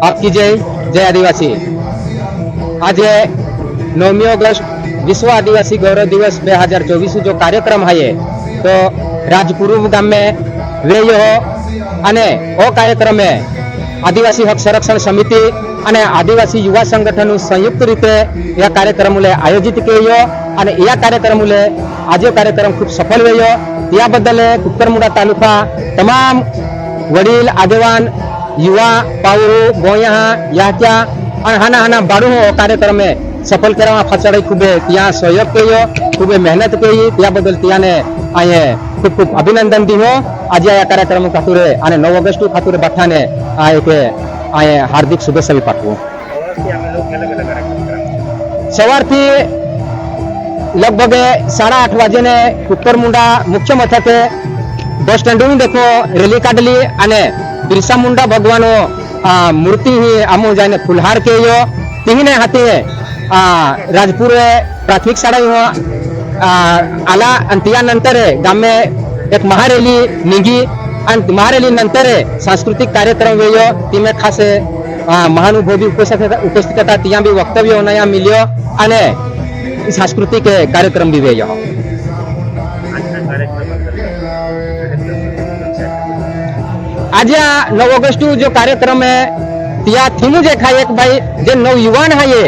आपकी जय जय आदिवासी। आज 9 ऑगस्ट विश्व आदिवासी गौरव दिवस 2024 जो कार्यक्रम है तो राजपुर गाम में वे अने ओ कार्यक्रम में आदिवासी हक संरक्षण समिति અને આદિવાસી યુવા સંગઠનનું સંયુક્ત રીતે આ કાર્યક્રમ આયોજિત કર્યો અને આ કાર્યક્રમ આજે કાર્યક્રમ ખૂબ સફળ રહ્યો। ત્યાં બદલ કુકરમુંડા તાલુકા તમામ વડીલ આગેવાન યુવા પાવરો ગોયા યાત્યા અને હાના હાના બાળુ કાર્યક્રમ સફળ કરવા ફસાડી खूबे ત્યાં સહયોગ કર્યો, खूबे મહેનત કરી। ત્યાં બદલ ત્યાંને આયે खूब खूब અભિનંદન દીધો। આજે આ કાર્યક્રમ ખાતુરે અને 9 ઓગસ્ટ ખાતુરે બઠાને આ એક आए हार्दिक शुभेच्छा भी पाठवू। सवारथी लगभग 8:30 वाजे ने कुकरमुंडा मुख्य मथके बस स्टेन्ड देखो रेली काढली અને બિરસા મુંડા ભગવાનો મૂર્તિ આમો જાઈને ફુલહાર કર્યો। તેહીને હાથે રાજપુર પ્રાથમિક શાળા આલા અને ત્યાનંતર ગામે એક મહારેલી નીંગી અને મહારેલી નંતરે सांस्कृतिक कार्यक्रम वेयो। तेमे खास महानुभावी उपस्थित था। ત્યાં भी वक्तव्य नया मिल्यो અને सांस्कृतिक कार्यक्रम भी वेयो। आज 9 ऑगस्ट जो कार्यक्रम है त्या थीम जे खाए एक भाई जे नवयुवान है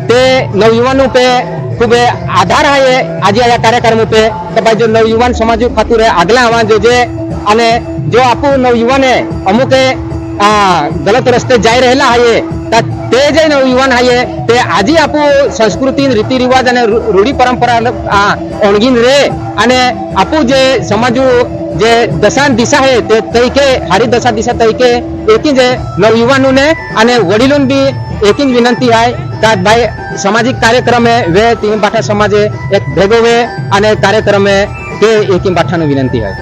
ते नवयुवानों पे खूब आधार है। आज आ कार्यक्रम पे तो भाई जो नवयुवान समाज खातिर आगला आवा जो जे અને જો આપુ નવયુવાને અમુક ગલત રસ્તે જઈ રહેલા હૈ તે જે નવયુવાન હૈ તે આજે આપુ સંસ્કૃતિ રીતિ રિવાજ અને રૂઢી પરંપરા ઓળગીને રે અને આપુ જે સમાજુ જે દશા દિશા હૈ તે તરીકે હારી દશા દિશા તરીકે એકી જે નવયુવાનોને અને વડીલોને બી એકી વિનંતી હૈ કે ભાઈ સામાજિક કાર્યક્રમે વે તીન બાઠા સમાજે એક ભેગો વે અને કાર્યક્રમે કે એકી બાઠાની વિનંતી હૈ।